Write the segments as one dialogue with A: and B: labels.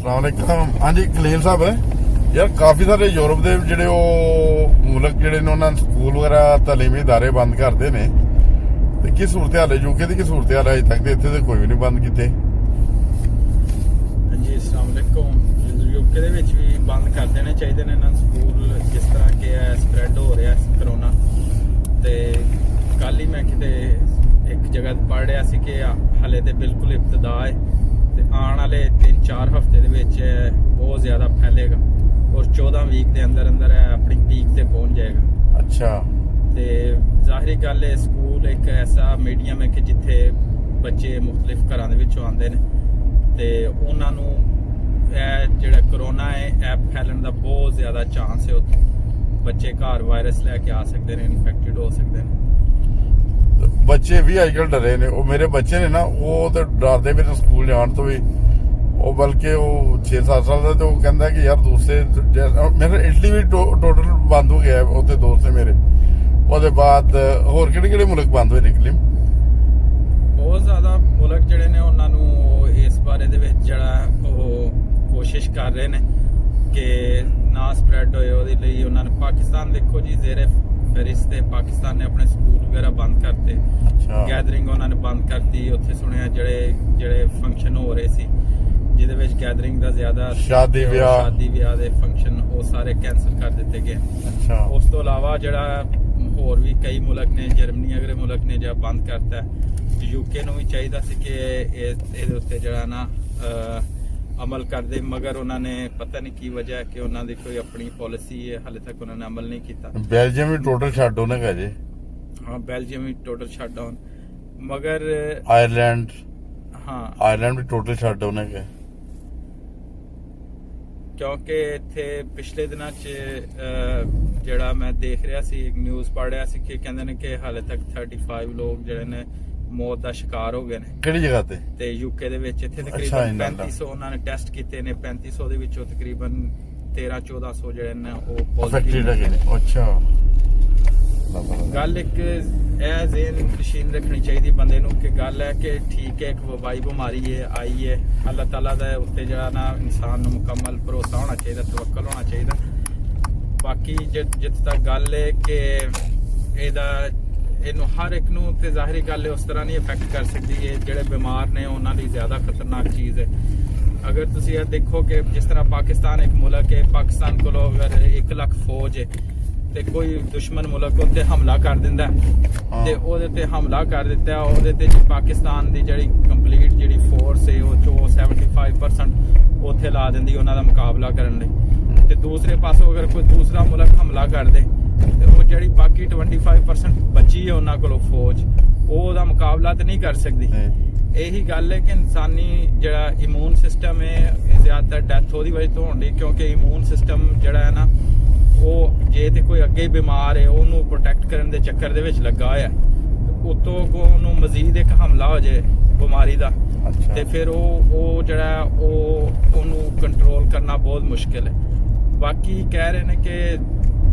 A: सलामकुम। हाँ जी कलीम साहब, यार काफ़ी सारे यूरोप के ਜਿਹੜੇ मुल्क ਜਿਹੜੇ ਨੇ ਉਹਨਾਂ ਸਕੂਲ ਵਗੈਰਾ ਤਾਲੀਮੀ ਇਦਾਰੇ ਬੰਦ ਕਰਦੇ ਨੇ ਤੇ ਕੀ ਸੂਰਤ ਹਾਲ ਹੈ ਯੂਕੇ ਦੀ? ਕੀ ਸੂਰਤ ਹਾਲ ਹੈ? ਅਜੇ ਤੱਕ ਤੇ ਇੱਥੇ ਤੇ ਕੋਈ ਵੀ ਨਹੀਂ ਬੰਦ ਕੀਤੇ।
B: ਹਾਂਜੀ ਅਸਲਾਮ ਵਾਲੇਕੁਮ। ਯੂਕੇ ਦੇ ਵਿੱਚ ਵੀ ਬੰਦ ਕਰ ਦੇਣੇ ਚਾਹੀਦੇ ਨੇ ਇਹਨਾਂ ਸਕੂਲ, ਜਿਸ ਤਰ੍ਹਾਂ ਕਿ ਇਹ ਸਪਰੈਡ ਹੋ ਰਿਹਾ ਕਰੋਨਾ। ਤੇ ਕੱਲ ਹੀ ਮੈਂ ਕਿਤੇ ਇੱਕ ਜਗ੍ਹਾ ਪੜ੍ਹ ਰਿਹਾ ਸੀ ਕਿ ਹਲੇ ਤੇ ਬਿਲਕੁਲ ਇਬਤਦਾ ਹੈ ਤੇ ਆਉਣ ਵਾਲੇ 3-4 ਹਫ਼ਤੇ ਦੇ ਵਿੱਚ ਬਹੁਤ ਜ਼ਿਆਦਾ ਫੈਲੇਗਾ ਔਰ 14 ਵੀਕ ਦੇ ਅੰਦਰ ਅੰਦਰ ਆਪਣੀ ਪੀਕ ਤੇ ਪਹੁੰਚ ਜਾਏਗਾ।
A: ਅੱਛਾ।
B: ਤੇ ਜ਼ਾਹਿਰੀ ਗੱਲ ਹੈ ਸਕੂਲ ਇੱਕ ਐਸਾ ਮੀਡੀਅਮ ਹੈ ਕਿ ਜਿੱਥੇ ਬੱਚੇ ਮੁxtਲਿਫ ਘਰਾਂ ਦੇ ਵਿੱਚੋਂ ਆਉਂਦੇ ਨੇ ਤੇ ਉਹਨਾਂ ਨੂੰ ਇਹ ਜਿਹੜਾ ਕਰੋਨਾ ਹੈ ਇਹ ਫੈਲਣ ਦਾ ਬਹੁਤ ਜ਼ਿਆਦਾ ਚਾਂਸ ਹੈ। ਉੱਥੋਂ ਬੱਚੇ ਘਰ ਵਾਇਰਸ ਲੈ ਕੇ ਆ ਸਕਦੇ ਨੇ, ਇਨਫੈਕਟਡ ਹੋ ਸਕਦੇ ਨੇ।
A: ਬੱਚੇ ਵੀ ਅੱਜ ਕੱਲ੍ਹ ਡਰੇ ਨੇ। ਉਹ ਮੇਰੇ ਬੱਚੇ ਨੇ ਨਾ, ਉਹ ਤੇ ਡਰਦੇ ਵੀ ਨੇ ਸਕੂਲ ਜਾਣ ਤੋਂ ਵੀ। ਉਹ ਬਲਕਿ ਉਹ 6-7 ਸਾਲ ਦਾ, ਤੇ ਉਹ ਕਹਿੰਦਾ ਕਿ ਯਾਰ ਦੂਸਰੇ ਮੇਰੇ ਇਟਲੀ ਵੀ ਟੋਟਲ ਬੰਦ ਹੋ ਗਿਆ। ਉੱਥੇ ਦੋਸਤ ਨੇ ਮੇਰੇ। ਉਹਦੇ ਬਾਅਦ ਹੋਰ ਕਿਹੜੇ ਕਿਹੜੇ ਮੁਲਕ ਬੰਦ ਹੋਏ ਨਿਕਲੇ?
B: ਬਹੁਤ ਜ਼ਿਆਦਾ ਮੁਲਕ ਜਿਹੜੇ ਨੇ ਉਹਨਾਂ ਨੂੰ ਇਸ ਬਾਰੇ ਦੇ ਵਿੱਚ ਜਿਹੜਾ ਉਹ ਕੋਸ਼ਿਸ਼ ਕਰ ਰਹੇ ਨੇ ਕਿ ਨਾ ਸਪਰੈਡ ਹੋਏ। ਉਹਦੇ ਲਈ ਉਹਨਾਂ ਨੇ ਪਾਕਿਸਤਾਨ ਦੇਖੋ ਜੀ, ਜ਼ੇਰੇ ਫਹਿਰਿਸਤ ਤੇ ਪਾਕਿਸਤਾਨ ਨੇ ਆਪਣੇ ਸਕੂਲ ਵਗੈਰਾ ਬੰਦ ਕਰਤੇ। ਗੈਦਰਿੰਗ ਉਹਨਾਂ ਨੇ ਬੰਦ ਕਰਤੀ। ਉੱਥੇ ਸੁਣਿਆ ਜਿਹੜੇ ਫੰਕਸ਼ਨ ਹੋ ਰਹੇ ਸੀ ਜਿਹਦੇ ਵਿੱਚ ਗੈਦਰਿੰਗ ਦਾ ਜ਼ਿਆਦਾ ਸ਼ਾਦੀ ਵਿਆਹ ਦੇ ਫੰਕਸ਼ਨ ਉਹ ਸਾਰੇ ਕੈਂਸਲ ਕਰ ਦਿੱਤੇ ਗਏ।
A: ਅੱਛਾ।
B: ਉਸ ਤੋਂ ਇਲਾਵਾ ਜਿਹੜਾ ਹੋਰ ਵੀ ਕਈ ਮੁਲਕ ਨੇ, ਜਰਮਨੀ ਅਗਲੇ ਮੁਲਕ ਨੇ ਜਿਹੜਾ ਬੰਦ ਕਰਤਾ ਹੈ। ਯੂਕੇ ਨੂੰ ਵੀ ਚਾਹੀਦਾ ਸੀ ਕਿ ਇਹਦੇ ਉੱਤੇ ਜਿਹੜਾ ਨਾ ਅਮਲ ਕਰਦੇ, ਮਗਰ ਉਹਨਾਂ ਨੇ ਪਤਾ ਨਹੀਂ ਕੀ ਵਜ੍ਹਾ ਹੈ ਕਿ ਉਹਨਾਂ ਦੀ ਕੋਈ ਆਪਣੀ ਪਾਲਿਸੀ ਹੈ, ਹਾਲੇ ਤੱਕ ਉਹਨਾਂ ਨੇ ਅਮਲ ਨਹੀਂ ਕੀਤਾ।
A: ਬੈਲਜੀਅਮ ਵੀ ਟੋਟਲ ਸ਼ਟ ਡਾਊਨ ਹੈਗਾ ਜੀ।
B: ਹਾਂ ਬੈਲਜੀਅਮ ਵੀ ਟੋਟਲ ਸ਼ਟ ਡਾਊਨ, ਮਗਰ
A: ਆਇਰਲੈਂਡ ਵੀ ਟੋਟਲ ਸ਼ਟ ਡਾਊਨ ਹੈਗਾ
B: ਕਿਉਂਕਿ ਇੱਥੇ ਪਿਛਲੇ ਦਿਨਾਂ 'ਚ ਜਿਹੜਾ ਮੈਂ ਦੇਖ ਰਿਹਾ ਸੀ, ਇੱਕ ਨਿਊਜ਼ ਪੜ੍ਹ ਰਿਹਾ ਸੀ ਕਿ ਕਹਿੰਦੇ ਨੇ ਕਿ ਹਾਲੇ ਤੱਕ 35 ਲੋਕ ਜਿਹੜੇ ਨੇ ਮੌਤ ਦਾ ਸ਼ਿਕਾਰ ਹੋ ਗਏ ਨੇ।
A: ਕਿਹੜੀ ਜਗ੍ਹਾ ਤੇ?
B: ਯੂਕੇ ਦੇ ਵਿੱਚ। ਇੱਥੇ ਤਕਰੀਬਨ 3500 ਉਹਨਾਂ ਨੇ ਟੈਸਟ ਕੀਤੇ ਨੇ। 3500 ਦੇ ਵਿੱਚੋਂ ਤਕਰੀਬਨ 1300-1400 ਜਿਹੜੇ ਨੇ ਉਹ ਪੋਜ਼ਿਟਿਵ ਹੈਗੇ ਨੇ।
A: ਅੱਛਾ।
B: ਗੱਲ ਇੱਕ ਇਹ ਜ਼ੇਨ ਨਸ਼ੀਨ ਰੱਖਣੀ ਚਾਹੀਦੀ ਬੰਦੇ ਨੂੰ ਕਿ ਗੱਲ ਹੈ ਕਿ ਠੀਕ ਹੈ, ਇੱਕ ਵਬਾਈ ਬਿਮਾਰੀ ਹੈ ਆਈ ਹੈ, ਅੱਲਾਹ ਤਾਲਾ ਦਾ ਉੱਤੇ ਜਿਹੜਾ ਨਾ ਇਨਸਾਨ ਨੂੰ ਮੁਕੰਮਲ ਭਰੋਸਾ ਹੋਣਾ ਚਾਹੀਦਾ, ਤਵੱਕਲ ਹੋਣਾ ਚਾਹੀਦਾ। ਬਾਕੀ ਜਿੱਥੇ ਤੱਕ ਗੱਲ ਹੈ ਕਿ ਇਹਨੂੰ ਹਰ ਇੱਕ ਨੂੰ ਤੇ ਜ਼ਾਹਿਰੀ ਗੱਲ ਹੈ ਉਸ ਤਰ੍ਹਾਂ ਨਹੀਂ ਇਫੈਕਟ ਕਰ ਸਕਦੀ ਹੈ। ਜਿਹੜੇ ਬਿਮਾਰ ਨੇ ਉਹਨਾਂ ਲਈ ਜ਼ਿਆਦਾ ਖਤਰਨਾਕ ਚੀਜ਼ ਹੈ। ਅਗਰ ਤੁਸੀਂ ਇਹ ਦੇਖੋ ਕਿ ਜਿਸ ਤਰ੍ਹਾਂ ਪਾਕਿਸਤਾਨ ਇੱਕ ਮੁਲਕ ਹੈ, ਪਾਕਿਸਤਾਨ ਕੋਲ ਅਗਰ 1 ਲੱਖ ਫੌਜ ਹੈ ਤੇ ਕੋਈ ਦੁਸ਼ਮਣ ਮੁਲਕ ਉੱਤੇ ਹਮਲਾ ਕਰ ਦਿੰਦਾ ਤੇ ਉਹਦੇ ਤੇ ਹਮਲਾ ਕਰ ਦਿੱਤਾ, ਉਹਦੇ ਤੇ ਪਾਕਿਸਤਾਨ ਦੀ ਜਿਹੜੀ ਕੰਪਲੀਟ ਜਿਹੜੀ ਫੋਰਸ ਹੈ ਉਹ ਚੋਂ 75% ਉੱਥੇ ਲਾ ਦਿੰਦੀ ਉਹਨਾਂ ਦਾ ਮੁਕਾਬਲਾ ਕਰਨ ਲਈ। ਤੇ ਦੂਸਰੇ ਪਾਸੋਂ ਅਗਰ ਕੋਈ ਦੂਸਰਾ ਮੁਲਕ ਹਮਲਾ ਕਰ ਦੇ ਤੇ ਉਹ ਜਿਹੜੀ ਬਾਕੀ 25% ਬਚੀ ਹੈ ਉਹਨਾਂ ਕੋਲੋਂ ਫੌਜ, ਉਹ ਉਹਦਾ ਮੁਕਾਬਲਾ ਤੇ ਨਹੀਂ ਕਰ ਸਕਦੀ। ਇਹੀ ਗੱਲ ਹੈ ਕਿ ਇਨਸਾਨੀ ਜਿਹੜਾ ਇਮਿਊਨ ਸਿਸਟਮ ਹੈ, ਜ਼ਿਆਦਾਤਰ ਡੈਥ ਉਹਦੀ ਵਜ੍ਹਾ ਤੋਂ ਹੁੰਦੀ ਕਿਉਂਕਿ ਇਮਿਊਨ ਸਿਸਟਮ ਜਿਹੜਾ ਹੈ ਨਾ ਉਹ ਜੇ ਤੇ ਕੋਈ ਅੱਗੇ ਬਿਮਾਰ ਹੈ ਉਹਨੂੰ ਪ੍ਰੋਟੈਕਟ ਕਰਨ ਦੇ ਚੱਕਰ ਦੇ ਵਿੱਚ ਲੱਗਾ ਹੋਇਆ, ਉਤੋਂ ਉਹਨੂੰ ਮਜ਼ੀਦ ਇੱਕ ਹਮਲਾ ਹੋ ਜਾਏ ਬਿਮਾਰੀ ਦਾ ਤੇ ਫਿਰ ਉਹ ਜਿਹੜਾ ਉਹਨੂੰ ਕੰਟਰੋਲ ਕਰਨਾ ਬਹੁਤ ਮੁਸ਼ਕਿਲ ਹੈ। ਬਾਕੀ ਕਹਿ ਰਹੇ ਨੇ ਕਿ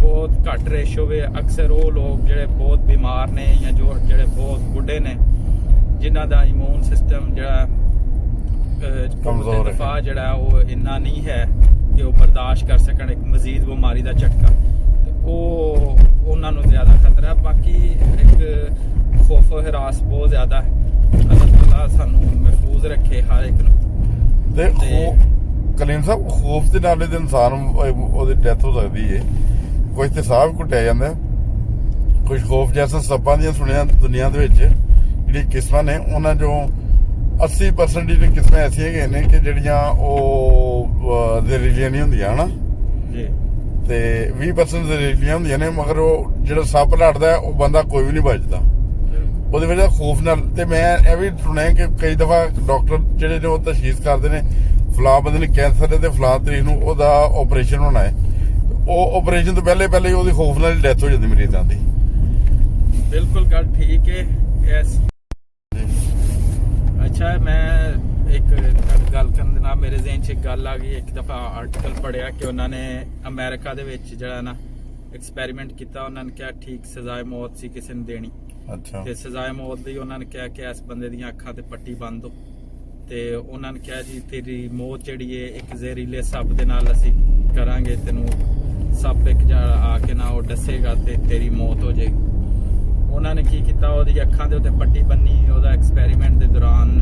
B: ਬਹੁਤ ਘੱਟ ਰੇਸ਼ੋ ਵੇ ਅਕਸਰ ਉਹ ਲੋਕ ਜਿਹੜੇ ਬਹੁਤ ਬਿਮਾਰ ਨੇ ਜਾਂ ਜਿਹੜੇ ਬਹੁਤ ਬੁੱਢੇ ਨੇ ਜਿਨ੍ਹਾਂ ਦਾ ਇਮਿਊਨ ਸਿਸਟਮ ਜਿਹੜਾ ਕਮਜ਼ੋਰ ਹੈ, ਜਿਹੜਾ ਉਹ ਇੰਨਾ ਨਹੀਂ ਹੈ ਕਿ ਉਹ ਬਰਦਾਸ਼ਤ ਕਰ ਸਕਣ ਇੱਕ ਮਜ਼ੀਦ ਬਿਮਾਰੀ ਦਾ ਝਟਕਾ, ਉਹ ਉਹਨਾਂ ਨੂੰ ਜ਼ਿਆਦਾ ਖਤਰਾ ਹੈ। ਬਾਕੀ ਇੱਕ ਖੌਫ ਹਰਾਸ ਬਹੁਤ ਜ਼ਿਆਦਾ ਹੈ। ਅੱਲਾਹ ਤਾਲਾ ਸਾਨੂੰ ਮਹਿਫੂਜ਼ ਰੱਖੇ ਹਰ ਇੱਕ ਨੂੰ।
A: ਤੇ ਕਲੀਮ ਸਾਹਿਬ, ਖੌਫ ਦੇ ਨਾਲ ਦੇ ਇਨਸਾਨ ਉਹਦੀ ਡੈਥ ਹੋ ਸਕਦੀ ਹੈ। ਕੁਝ ਤੇ ਸਾਹ ਵੀ ਘੁੱਟਿਆ ਜਾਂਦਾ, ਕੁਝ ਖੌਫ ਜੈਸਾ ਸੱਪਾਂ ਦੀਆਂ ਸੁਣਿਆ ਦੁਨੀਆ ਦੇ ਵਿੱਚ ਜਿਹੜੀ ਕਿਸਮਾਂ ਨੇ ਉਹਨਾਂ ਚੋਂ 80% ਜਿਹੜੀਆਂ ਕਿਸਮਾਂ ਐਸੀਆਂ ਹੈਗੀਆਂ ਨੇ ਕਿ ਜਿਹੜੀਆਂ ਉਹ ਜ਼ਹਿਰੀਲੀਆਂ ਨਹੀਂ ਹੁੰਦੀਆਂ ਹਨਾ
B: ਜੀ,
A: ਤੇ 20% ਜ਼ਹਿਰੀਲੀਆਂ ਹੁੰਦੀਆਂ ਨੇ, ਮਗਰ ਉਹ ਜਿਹੜਾ ਸੱਪ ਲੜਦਾ ਉਹ ਬੰਦਾ ਕੋਈ ਵੀ ਨਹੀਂ ਬਚਦਾ ਉਹਦੇ ਵਜ੍ਹਾ ਖੌਫ ਨਾਲ। ਤੇ ਮੈਂ ਇਹ ਵੀ ਸੁਣਿਆ ਕਿ ਕਈ ਦਫਾ ਡਾਕਟਰ ਜਿਹੜੇ ਨੇ ਉਹ ਤਸ਼ਖੀਸ ਕਰਦੇ ਨੇ ਫਲਾਂ ਬੰਦੇ ਨੂੰ ਕੈਂਸਰ ਹੈ ਤੇ ਫਲਾਂ ਤਰੀਕ ਨੂੰ ਉਹਦਾ ਆਪਰੇਸ਼ਨ ਹੋਣਾ ਹੈ, ਉਹ ਆਪਰੇਸ਼ਨ ਤੋਂ ਪਹਿਲੇ ਹੀ ਉਹਦੀ ਖੌਫ ਨਾਲ ਡੈਥ ਹੋ ਜਾਂਦੀ ਮਰੀਜ਼ਾਂ ਦੀ।
B: ਬਿਲਕੁਲ ਗੱਲ ਠੀਕ ਹੈ। ਅੱਛਾ, ਮੈਂ ਇੱਕ ਗੱਲ ਕਰਨ ਦੇ ਨਾਲ ਮੇਰੇ ਜ਼ਿਹਨ 'ਚ ਇੱਕ ਗੱਲ ਆ ਗਈ। ਇੱਕ ਦਫਾ ਆਰਟੀਕਲ ਪੜ੍ਹਿਆ ਕਿ ਉਹਨਾਂ ਨੇ ਅਮਰੀਕਾ ਦੇ ਵਿੱਚ ਜਿਹੜਾ ਨਾ ਐਕਸਪੈਰੀਮੈਂਟ ਕੀਤਾ। ਉਹਨਾਂ ਨੇ ਕਿਹਾ ਠੀਕ ਸਜ਼ਾਏ ਮੌਤ ਸੀ ਕਿਸੇ ਨੂੰ ਦੇਣੀ।
A: ਅੱਛਾ।
B: ਤੇ ਸਜ਼ਾਏ ਮੌਤ ਲਈ ਉਹਨਾਂ ਨੇ ਕਿਹਾ ਕਿ ਇਸ ਬੰਦੇ ਦੀਆਂ ਅੱਖਾਂ ਤੇ ਪੱਟੀ ਬੰਨ ਦੋ ਤੇ ਉਹਨਾਂ ਨੇ ਕਿਹਾ ਜੀ ਤੇਰੀ ਮੌਤ ਜਿਹੜੀ ਹੈ ਇੱਕ ਜ਼ਹਿਰੀਲੇ ਸੱਪ ਦੇ ਨਾਲ ਅਸੀਂ ਕਰਾਂਗੇ, ਤੈਨੂੰ ਸੱਪ ਇੱਕ ਜਿਹੜਾ ਆ ਕੇ ਨਾ ਉਹ ਦੱਸੇਗਾ ਤੇ ਤੇਰੀ ਮੌਤ ਹੋ ਜਾਏਗੀ। ਉਹਨਾਂ ਨੇ ਕੀ ਕੀਤਾ, ਉਹਦੀ ਅੱਖਾਂ ਦੇ ਉੱਤੇ ਪੱਟੀ ਬੰਨੀ, ਉਹਦਾ ਐਕਸਪੈਰੀਮੈਂਟ ਦੇ ਦੌਰਾਨ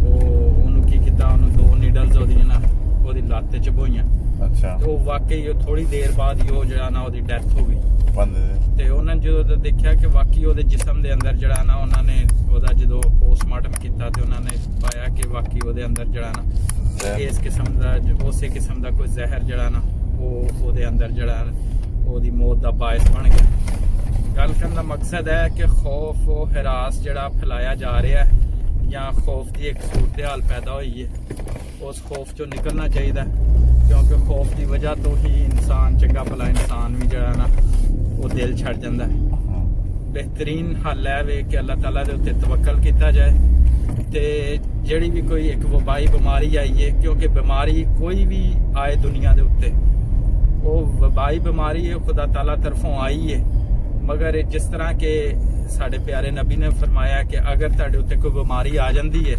B: ਉਹਨੂੰ ਕੀ ਕੀਤਾ, ਉਹਨੂੰ 2 ਨੀਡਲਸ ਉਹਦੀਆਂ ਨਾ ਉਹਦੀ ਲੱਤ ਤੇ ਚਬੋਈਆਂ।
A: ਅੱਛਾ।
B: ਤੇ ਉਹ ਵਾਕਈ ਉਹ ਥੋੜੀ ਦੇਰ ਬਾਅਦ ਹੀ ਉਹ ਜਿਹੜਾ ਨਾ ਉਹਦੀ ਡੈਥ ਹੋ ਗਈ
A: ਬੰਦੇ ਦੀ।
B: ਤੇ ਉਹਨਾਂ ਨੇ ਜਦੋਂ ਦੇਖਿਆ ਕਿ ਵਾਕਈ ਉਹਦੇ ਜਿਸਮ ਦੇ ਅੰਦਰ ਜਿਹੜਾ ਨਾ ਉਹਨਾਂ ਨੇ ਉਹਦਾ ਜਦੋਂ ਪੋਸਟਮਾਰਟਮ ਕੀਤਾ ਤੇ ਉਹਨਾਂ ਨੇ ਪਾਇਆ ਕਿ ਵਾਕਈ ਉਹਦੇ ਅੰਦਰ ਜਿਹੜਾ ਨਾ ਇਸ ਕਿਸਮ ਦਾ ਉਸੇ ਕਿਸਮ ਦਾ ਕੋਈ ਜ਼ਹਿਰ ਜਿਹੜਾ ਨਾ ਉਹ ਉਹਦੇ ਅੰਦਰ ਜਿਹੜਾ ਉਹਦੀ ਮੌਤ ਦਾ ਬਾਇਸ ਬਣ ਗਿਆ। ਗੱਲ ਕਰਨ ਦਾ ਮਕਸਦ ਹੈ ਕਿ ਖੌਫ ਉਹ ਹਰਾਸ ਜਿਹੜਾ ਫੈਲਾਇਆ ਜਾ ਰਿਹਾ ਹੈ ਜਾਂ ਖੌਫ ਦੀ ਇੱਕ ਸੂਰਤ ਹਾਲ ਪੈਦਾ ਹੋਈ ਹੈ, ਉਸ ਖੌਫ ਚੋਂ ਨਿਕਲਣਾ ਚਾਹੀਦਾ, ਕਿਉਂਕਿ ਖੌਫ ਦੀ ਵਜ੍ਹਾ ਤੋਂ ਹੀ ਇਨਸਾਨ ਚੰਗਾ ਭਲਾ ਇਨਸਾਨ ਵੀ ਜਿਹੜਾ ਨਾ ਉਹ ਦਿਲ ਛੱਡ ਜਾਂਦਾ ਹੈ। ਬਿਹਤਰੀਨ ਹੱਲ ਹੈ ਵੇ ਕਿ ਅੱਲਾਹ ਤਾਲਾ ਦੇ ਉੱਤੇ ਤਵੱਕਲ ਕੀਤਾ ਜਾਏ ਤੇ ਜਿਹੜੀ ਵੀ ਕੋਈ ਇੱਕ ਵਬਾਈ ਬਿਮਾਰੀ ਆਈ ਹੈ, ਕਿਉਂਕਿ ਬਿਮਾਰੀ ਕੋਈ ਵੀ ਆਏ ਦੁਨੀਆ ਦੇ ਉੱਤੇ ਉਹ ਵਬਾਈ ਬਿਮਾਰੀ ਹੈ ਖੁਦਾ ਤਾਲਾ ਤਰਫੋਂ ਆਈ ਹੈ, ਮਗਰ ਜਿਸ ਤਰ੍ਹਾਂ ਕਿ ਸਾਡੇ ਪਿਆਰੇ ਨਬੀ ਨੇ ਫਰਮਾਇਆ ਕਿ ਅਗਰ ਤੁਹਾਡੇ ਉੱਤੇ ਕੋਈ ਬਿਮਾਰੀ ਆ ਜਾਂਦੀ ਹੈ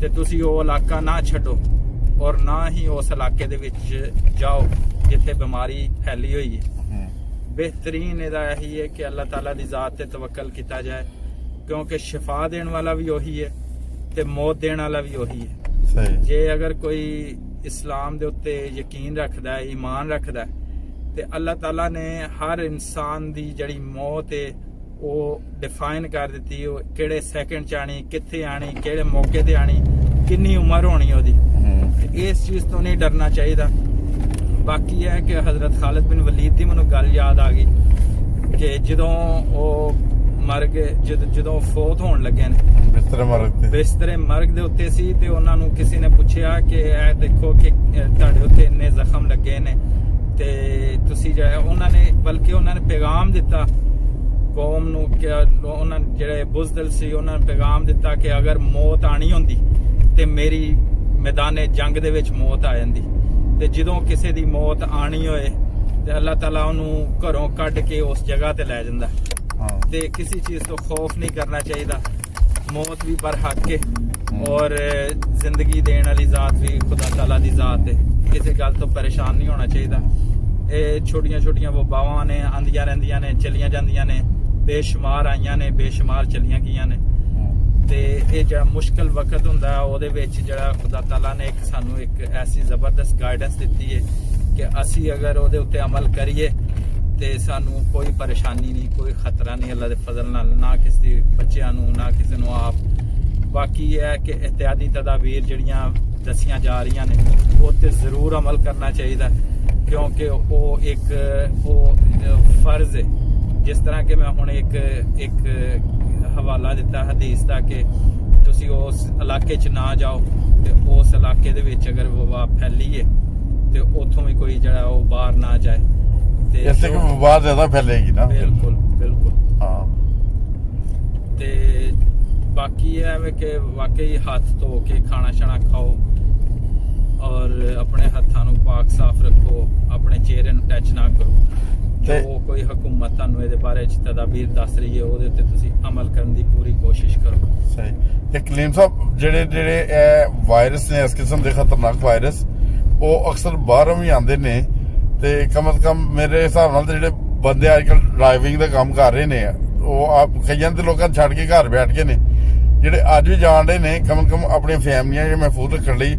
B: ਤੇ ਤੁਸੀਂ ਉਹ ਇਲਾਕਾ ਨਾ ਛੱਡੋ ਔਰ ਨਾ ਹੀ ਉਸ ਇਲਾਕੇ ਦੇ ਵਿੱਚ ਜਾਓ ਜਿੱਥੇ ਬਿਮਾਰੀ ਫੈਲੀ ਹੋਈ ਹੈ। ਬਿਹਤਰੀਨ ਇਹਦਾ ਇਹੀ ਹੈ ਕਿ ਅੱਲਾਹ ਤਾਲਾ ਦੀ ਜ਼ਾਤ ਤੇ ਤਵੱਕਲ ਕੀਤਾ ਜਾਏ, ਕਿਉਂਕਿ ਸ਼ਿਫਾ ਦੇਣ ਵਾਲਾ ਵੀ ਉਹੀ ਹੈ ਤੇ ਮੌਤ ਦੇਣ ਵਾਲਾ ਵੀ ਉਹੀ ਹੈ।
A: ਸਹੀ।
B: ਜੇ ਅਗਰ ਕੋਈ ਇਸਲਾਮ ਦੇ ਉੱਤੇ ਯਕੀਨ ਰੱਖਦਾ ਹੈ, ਈਮਾਨ ਰੱਖਦਾ ਹੈ ਤੇ ਅੱਲਾਹ ਤਾਲਾ ਨੇ ਹਰ ਇਨਸਾਨ ਦੀ ਜਿਹੜੀ ਮੌਤ ਹੈ ਉਹ ਡਿਫਾਈਨ ਕਰ ਦਿੱਤੀ, ਉਹ ਕਿਹੜੇ ਸੈਕਿੰਡ 'ਚ ਆਣੀ, ਕਿੱਥੇ ਆਣੀ, ਕਿਹੜੇ ਮੌਕੇ ਤੇ ਆਣੀ, ਕਿੰਨੀ ਉਮਰ ਹੋਣੀ ਉਹਦੀ। ਇਸ ਚੀਜ਼ ਤੋਂ ਨਹੀਂ ਡਰਨਾ ਚਾਹੀਦਾ। ਬਾਕੀ ਇਹ ਹੈ ਕਿ ਹਜ਼ਰਤ ਖਾਲਿਦ ਬਿਨ ਵਲੀਦ ਦੀ ਮੈਨੂੰ ਗੱਲ ਯਾਦ ਆ ਗਈ ਕਿ ਜਦੋਂ ਉਹ ਮਰ ਗਏ, ਜਦੋਂ ਫੌਤ ਹੋਣ ਲੱਗੇ ਨੇ ਬਿਸਤਰੇ ਮਰਗ ਦੇ ਉੱਤੇ ਸੀ ਤੇ ਉਹਨਾਂ ਨੂੰ ਕਿਸੇ ਨੇ ਪੁੱਛਿਆ ਕਿ ਇਹ ਦੇਖੋ ਕਿ ਤੁਹਾਡੇ ਉੱਤੇ ਇੰਨੇ ਜ਼ਖਮ ਲੱਗੇ ਨੇ ਤੇ ਤੁਸੀਂ ਜਿਹੜਾ ਉਹਨਾਂ ਨੇ ਪੈਗਾਮ ਦਿੱਤਾ ਕੌਮ ਨੂੰ ਕਿ ਉਹਨਾਂ ਜਿਹੜੇ ਬੁਜ਼ਦਿਲ ਸੀ ਉਹਨਾਂ ਨੇ ਪੈਗਾਮ ਦਿੱਤਾ ਕਿ ਅਗਰ ਮੌਤ ਆਣੀ ਹੁੰਦੀ ਤੇ ਮੇਰੀ ਮੈਦਾਨੇ ਜੰਗ ਦੇ ਵਿੱਚ ਮੌਤ ਆ ਜਾਂਦੀ, ਤੇ ਜਦੋਂ ਕਿਸੇ ਦੀ ਮੌਤ ਆਣੀ ਹੋਏ ਤੇ ਅੱਲਾਹ ਤਾਲਾ ਉਹਨੂੰ ਘਰੋਂ ਕੱਢ ਕੇ ਉਸ ਜਗ੍ਹਾ ਤੇ ਲੈ ਜਾਂਦਾ। ਤੇ ਕਿਸੇ ਚੀਜ਼ ਤੋਂ ਖੌਫ ਨਹੀਂ ਕਰਨਾ ਚਾਹੀਦਾ। ਮੌਤ ਵੀ ਪਰ ਹੱਕ ਹੈ ਔਰ ਜ਼ਿੰਦਗੀ ਦੇਣ ਵਾਲੀ ਜ਼ਾਤ ਵੀ ਖੁਦਾ ਤਾਲਾ ਦੀ ਜ਼ਾਤ ਹੈ, ਕਿਸੇ ਗੱਲ ਤੋਂ ਪਰੇਸ਼ਾਨ ਨਹੀਂ ਹੋਣਾ ਚਾਹੀਦਾ। ਇਹ ਛੋਟੀਆਂ ਛੋਟੀਆਂ ਵਬਾਵਾਂ ਨੇ, ਆਂਦੀਆਂ ਰਹਿੰਦੀਆਂ ਨੇ, ਚਲੀਆਂ ਜਾਂਦੀਆਂ ਨੇ, ਬੇਸ਼ੁਮਾਰ ਆਈਆਂ ਨੇ, ਬੇਸ਼ੁਮਾਰ ਚਲੀਆਂ ਗਈਆਂ ਨੇ। ਤੇ ਇਹ ਜਿਹੜਾ ਮੁਸ਼ਕਲ ਵਕਤ ਹੁੰਦਾ ਉਹਦੇ ਵਿੱਚ ਜਿਹੜਾ ਖੁਦਾ ਤਾਲਾ ਨੇ ਸਾਨੂੰ ਇੱਕ ਐਸੀ ਜ਼ਬਰਦਸਤ ਗਾਈਡੈਂਸ ਦਿੱਤੀ ਹੈ ਕਿ ਅਸੀਂ ਅਗਰ ਉਹਦੇ ਉੱਤੇ ਅਮਲ ਕਰੀਏ ਤੇ ਸਾਨੂੰ ਕੋਈ ਪਰੇਸ਼ਾਨੀ ਨਹੀਂ, ਕੋਈ ਖਤਰਾ ਨਹੀਂ ਅੱਲਾ ਦੇ ਫਜ਼ਲ ਨਾਲ, ਨਾ ਕਿਸੇ ਬੱਚਿਆਂ ਨੂੰ ਨਾ ਕਿਸੇ ਨੂੰ ਆਪ। ਬਾਕੀ ਇਹ ਹੈ ਕਿ ਇhtiyati ਤਦਾਬੀਰ ਜਿਹੜੀਆਂ ਦੱਸੀਆਂ ਜਾ ਰਹੀਆਂ ਨੇ ਉਹ ਤੇ ਜ਼ਰੂਰ ਅਮਲ ਕਰਨਾ ਚਾਹੀਦਾ, ਕਿਉਂਕਿ ਉਹ ਫਰਜ਼ ਹੈ। ਜਿਸ ਤਰ੍ਹਾਂ ਕਿ ਮੈਂ ਹੁਣ ਇੱਕ ਹਵਾਲਾ ਦਿੱਤਾ ਹਦੀਸ ਦਾ ਕਿ ਤੁਸੀਂ ਉਸ ਇਲਾਕੇ 'ਚ ਨਾ ਜਾਓ ਤੇ ਉਸ ਇਲਾਕੇ ਦੇ ਵਿੱਚ ਅਗਰ ਵਬਾ ਫੈਲੀ ਹੈ ਤੇ ਉੱਥੋਂ ਵੀ ਕੋਈ ਜਿਹੜਾ ਉਹ ਬਾਹਰ ਨਾ ਜਾਏ ਤੇ
A: ਇਸ ਲਈ ਵਬਾ ਜ਼ਿਆਦਾ ਫੈਲੇਗੀ ਨਾ।
B: ਬਿਲਕੁਲ ਬਿਲਕੁਲ।
A: ਹਾਂ।
B: ਤੇ ਬਾਕੀ ਇਹ ਹੈ ਕਿ ਵਾਕਈ ਹੱਥ ਧੋ ਕੇ ਖਾਣਾ ਛਾਣਾ ਖਾਓ ਔਰ ਆਪਣੇ ਹੱਥਾਂ ਨੂੰ ਪਾਕ ਸਾਫ਼ ਰੱਖੋ, ਆਪਣੇ ਚਿਹਰੇ ਨੂੰ ਟੱਚ ਨਾ ਕਰੋ। ਜੋ ਕੋਈ ਹਕੂਮਤ ਤੁਹਾਨੂੰ ਇਹਦੇ ਬਾਰੇ ਚ ਤਦਾਬੀਰ ਦੱਸ ਰਹੀ ਹੈ ਉਹਦੇ ਉੱਤੇ ਤੁਸੀਂ ਅਮਲ ਕਰਨ ਦੀ ਪੂਰੀ ਕੋਸ਼ਿਸ਼ ਕਰੋ।
A: ਸਹੀ। ਤੇ ਕਲੀਮ ਸਾਹਿਬ ਜਿਹੜੇ ਇਹ ਵਾਇਰਸ ਨੇ, ਇਸ ਕਿਸਮ ਦੇ ਖਤਰਨਾਕ ਵਾਇਰਸ, ਉਹ ਅਕਸਰ ਬਾਹਰੋਂ ਵੀ ਆਉਂਦੇ ਨੇ ਤੇ ਕਮ ਸੇ ਕਮ ਮੇਰੇ ਹਿਸਾਬ ਨਾਲ ਤੇ ਜਿਹੜੇ ਬੰਦੇ ਅੱਜ ਕੱਲ ਡਰਾਈਵਿੰਗ ਦਾ ਕੰਮ ਕਰ ਰਹੇ ਨੇ ਉਹ ਕਈਆਂ ਦੇ ਲੋਕਾਂ ਛੱਡ ਕੇ ਘਰ ਬੈਠ ਕੇ ਨੇ, ਜਿਹੜੇ ਅੱਜ ਵੀ ਜਾਣ ਰਹੇ ਨੇ ਕਮ ਸੇ ਕਮ ਆਪਣੀਆਂ ਫੈਮਲੀਆਂ ਜਿਹੜੇ ਮਹਿਫੂਜ਼ ਰੱਖਣ ਲਈ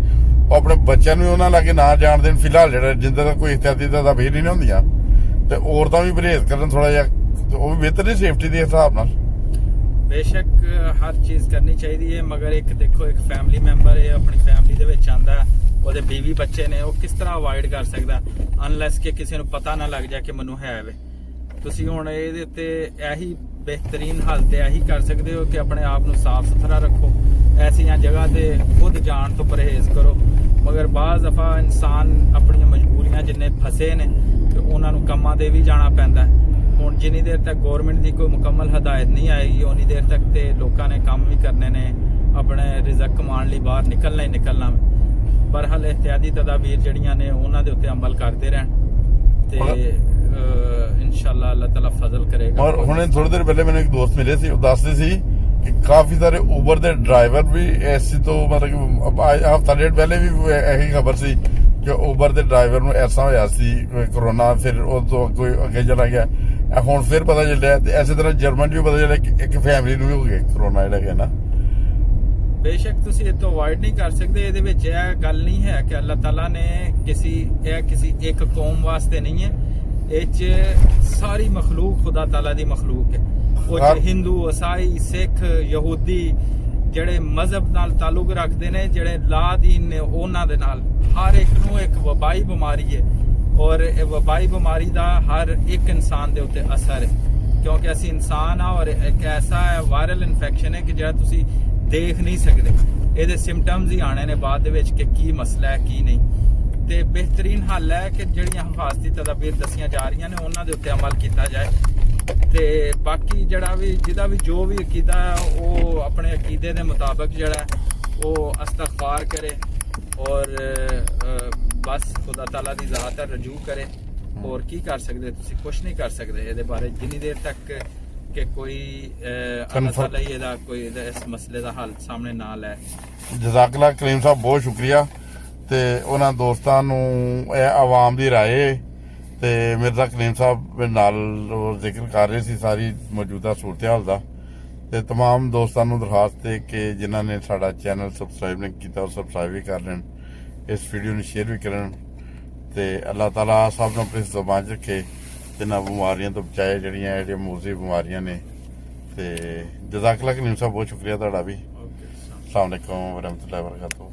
A: ਉਹ ਆਪਣੇ ਬੱਚਿਆਂ ਨੂੰ ਉਹਨਾਂ ਲਾਗੇ ਨਾ ਜਾਣ ਦੇਣ ਫਿਲਹਾਲ, ਜਿਹੜਾ ਜਿੰਦਾ ਦਾ ਕੋਈ ਇhtiyati ਤਦਾਬੀਰ ਨਹੀਂ ਹੁੰਦੀਆਂ ਤੇ ਔਰਤਾਂ ਵੀ ਪਰਹੇਜ਼ ਕਰਨ ਥੋੜਾ ਜਿਹਾ, ਉਹ ਵੀ ਬਿਹਤਰ ਹੈ ਸੇਫਟੀ ਦੇ ਹਿਸਾਬ ਨਾਲ।
B: ਬੇਸ਼ੱਕ ਹਰ ਚੀਜ਼ ਕਰਨੀ ਚਾਹੀਦੀ ਹੈ, ਮਗਰ ਇੱਕ ਦੇਖੋ ਇੱਕ ਫੈਮਿਲੀ ਮੈਂਬਰ ਹੈ ਆਪਣੀ ਫੈਮਿਲੀ ਦੇ ਵਿੱਚ ਆਂਦਾ, ਉਹਦੇ ਬੀਵੀ ਬੱਚੇ ਨੇ, ਉਹ ਕਿਸ ਤਰ੍ਹਾਂ ਅਵੋਇਡ ਕਰ ਸਕਦਾ ਅਨਲੈਸ ਕਿ ਕਿਸੇ ਨੂੰ ਪਤਾ ਨਾ ਲੱਗ ਜਾ ਕਿ ਮੈਨੂੰ ਹੈ ਵੇ। ਤੁਸੀਂ ਹੁਣ ਇਹਦੇ ਉੱਤੇ ਇਹੀ ਬਿਹਤਰੀਨ ਹੱਲ ਤੇ ਇਹੀ ਕਰ ਸਕਦੇ ਹੋ ਕਿ ਆਪਣੇ ਆਪ ਨੂੰ ਸਾਫ਼ ਸੁਥਰਾ ਰੱਖੋ, ਐਸੀਆਂ ਜਗ੍ਹਾ ਤੇ ਖੁਦ ਜਾਣ ਤੋਂ ਪਰਹੇਜ਼ ਕਰੋ। ਮਗਰ ਬਾਜ਼ ਦਫਾ ਇਨਸਾਨ ਆਪਣੀਆਂ ਮਜਬੂਰੀਆਂ ਜਿੰਨੇ ਫਸੇ ਨੇ ਤੇ ਉਹਨਾਂ ਨੂੰ ਕੰਮਾਂ ਤੇ ਵੀ ਜਾਣਾ ਪੈਂਦਾ। ਹੁਣ ਜਿੰਨੀ ਦੇਰ ਤੱਕ ਗਵਰਨਮੈਂਟ ਦੀ ਕੋਈ ਮੁਕੰਮਲ ਹਦਾਇਤ ਨਹੀਂ ਆਏਗੀ ਉਨੀ ਦੇਰ ਤੱਕ ਤੇ ਲੋਕਾਂ ਨੇ ਕੰਮ ਵੀ ਕਰਨੇ ਨੇ, ਆਪਣੇ ਰਿਜ਼ਕ ਕਮਾਉਣ ਲਈ ਬਾਹਰ ਨਿਕਲਣਾ ਹੀ ਨਿਕਲਣਾ। ਬਹਰਹਾਲ ਇhtiyati ਤਦਾਬੀਰ ਜਿਹੜੀਆਂ ਨੇ ਉਹਨਾਂ ਦੇ ਉੱਤੇ ਅਮਲ ਕਰਦੇ ਰਹਿਣ ਤੇ ਇਨਸ਼ਾਅੱਲਾ ਅੱਲਾਹ ਤਾਲਾ ਫਜ਼ਲ ਕਰੇਗਾ।
A: ਔਰ ਹੁਣੇ ਥੋੜੀ ਦੇਰ ਪਹਿਲੇ ਮੈਨੂੰ ਇੱਕ ਦੋਸਤ ਮਿਲੇ ਸੀ, ਉਹ ਦੱਸਦੇ ਸੀ ਕਾਫੀ ਸਾਰੇ ਉਬਰ ਦੇ ਡਰਾਈਵਰ ਵੀ ਇਸ ਤੋਂ ਮਤਲਬ ਕਿ ਹਫਤਾ ਡੇਢ ਪਹਿਲੇ ਵੀ ਇਹੀ ਖਬਰ ਸੀ ਕਿ ਉਬਰ ਦੇ ਡਰਾਈਵਰ ਨੂੰ ਐਸਾ ਹੋਇਆ ਸੀ ਕਰੋਨਾ, ਫਿਰ ਉਹ ਤੋਂ ਕੋਈ ਅੱਗੇ ਚਲਾ ਗਿਆ। ਇਹ ਹੁਣ ਫਿਰ ਪਤਾ ਚੱਲਿਆ, ਤੇ ਇਸੇ ਤਰ੍ਹਾਂ ਜਰਮਨ 'ਚ ਵੀ ਪਤਾ ਚੱਲਿਆ ਕਿ ਇੱਕ ਫੈਮਿਲੀ ਨੂੰ ਵੀ ਹੋ ਗਿਆ ਕਰੋਨਾ ਜਿਹੜਾ ਹੈ ਨਾ।
B: ਬੇਸ਼ੱਕ ਤੁਸੀਂ ਇਹ ਤੋਂ ਅਵੋਇਡ ਨਹੀਂ ਕਰ ਸਕਦੇ। ਇਹਦੇ ਵਿੱਚ ਇਹ ਗੱਲ ਨਹੀਂ ਹੈ ਕਿ ਅੱਲਾਹ ਤਾਲਾ ਨੇ ਕਿਸੇ ਇੱਕ ਕੌਮ ਵਾਸਤੇ ਨਹੀਂ ਹੈ। ਇਹ 'ਚ ਸਾਰੀ ਮਖਲੂਕ ਖੁਦਾ ਤਾਲਾ ਦੀ ਮਖਲੂਕ ਹੈ। ਉਹ 'ਚ ਹਿੰਦੂ, ਈਸਾਈ, ਸਿੱਖ, ਯਹੂਦੀ ਜਿਹੜੇ ਮਜ਼ਹਬ ਨਾਲ ਤਾਲੁਕ ਰੱਖਦੇ ਨੇ, ਜਿਹੜੇ ਲਾ ਦੀਨ ਨੇ, ਉਹਨਾਂ ਦੇ ਨਾਲ ਹਰ ਇੱਕ ਨੂੰ ਇੱਕ ਵਬਾਈ ਬਿਮਾਰੀ ਹੈ। ਔਰ ਇਹ ਵਬਾਈ ਬਿਮਾਰੀ ਦਾ ਹਰ ਇੱਕ ਇਨਸਾਨ ਦੇ ਉੱਤੇ ਅਸਰ ਹੈ, ਕਿਉਂਕਿ ਅਸੀਂ ਇਨਸਾਨ ਆ। ਔਰ ਇੱਕ ਐਸਾ ਵਾਇਰਲ ਇਨਫੈਕਸ਼ਨ ਹੈ ਕਿ ਜਿਹੜਾ ਤੁਸੀਂ ਦੇਖ ਨਹੀਂ ਸਕਦੇ। ਇਹਦੇ ਸਿੰਪਟਮਸ ਹੀ ਆਣੇ ਨੇ ਬਾਅਦ ਦੇ ਵਿੱਚ ਕਿ ਕੀ ਮਸਲਾ ਹੈ ਕੀ ਨਹੀਂ। ਤੇ ਬਿਹਤਰੀਨ ਹੱਲ ਹੈ ਕਿ ਜਿਹੜੀਆਂ ਹਿਫਾਜ਼ਤੀ ਤਦਾਬੀਰ ਦੱਸੀਆਂ ਜਾ ਰਹੀਆਂ ਨੇ ਉਹਨਾਂ ਦੇ ਉੱਤੇ ਅਮਲ ਕੀਤਾ ਜਾਏ। ਤੇ ਬਾਕੀ ਜਿਹਦਾ ਵੀ ਜੋ ਵੀ ਅਕੀਦਾ ਹੈ ਉਹ ਆਪਣੇ ਅਕੀਦੇ ਦੇ ਮੁਤਾਬਕ ਜਿਹੜਾ ਉਹ ਇਸਤਗਫਾਰ ਕਰੇ ਔਰ ਬਸ ਖੁਦਾ ਤਾਲਾ ਦੀ ਜ਼ਾਤ ਹੈ ਰਜੂ ਕਰੇ। ਹੋਰ ਕੀ ਕਰ ਸਕਦੇ, ਤੁਸੀਂ ਕੁਝ ਨਹੀਂ ਕਰ ਸਕਦੇ ਇਹਦੇ ਬਾਰੇ ਜਿੰਨੀ ਦੇਰ ਤੱਕ ਕਿ ਕੋਈ ਅੱਲਾਹ ਤਾਲਾ ਹੀ ਇਹਦਾ ਕੋਈ ਇਸ ਮਸਲੇ ਦਾ ਹੱਲ ਸਾਹਮਣੇ ਨਾ ਲੈ।
A: ਜਜ਼ਾਕੱਲਾ ਕਰੀਮ ਸਾਹਿਬ, ਬਹੁਤ ਸ਼ੁਕਰੀਆ। ਤੇ ਉਹਨਾਂ ਦੋਸਤਾਂ ਨੂੰ ਇਹ ਆਵਾਮ ਦੀ ਰਾਏ ਤੇ ਮਿਰਜ਼ਾ ਕਰੀਮ ਸਾਹਿਬ ਨਾਲ ਜ਼ਿਕਰ ਕਰ ਰਹੇ ਸੀ ਸਾਰੀ ਮੌਜੂਦਾ ਸੂਰਤ ਹਾਲ ਦਾ। ਤੇ तमाम ਦੋਸਤਾਂ ਨੂੰ ਦਰਖਾਸਤ ਹੈ ਕਿ ਜਿਨ੍ਹਾਂ ਨੇ ਸਾਡਾ ਚੈਨਲ ਸਬਸਕ੍ਰਾਈਬ ਨਹੀਂ ਕੀਤਾ ਉਹ ਸਬਸਕ੍ਰਾਈਬ ਵੀ ਕਰ ਲੈਣ, ਇਸ ਵੀਡੀਓ ਨੂੰ ਸ਼ੇਅਰ ਵੀ ਕਰਨ। ਤੇ ਅੱਲਾਹ ਤਾਲਾ ਸਭ ਨੂੰ ਆਪਣੀ ਜ਼ੁਬਾਨ 'ਚ ਰੱਖੇ, ਜਿਨ੍ਹਾਂ ਬਿਮਾਰੀਆਂ ਤੋਂ ਬਚਾਏ ਜਿਹੜੀਆਂ ਮੂਜ਼ੀ ਬਿਮਾਰੀਆਂ ਨੇ। ਤੇ ਜਜ਼ਾਕੱਲਾ ਕਰੀਮ ਸਾਹਿਬ, ਬਹੁਤ ਸ਼ੁਕਰੀਆ ਤੁਹਾਡਾ ਵੀ। ਅਸਲਾਮ ਅਲੈਕੁਮ ਵਰਹਿਮਤੁਲਾਹਿ ਵਬਰਕਾਤੁਹੂ।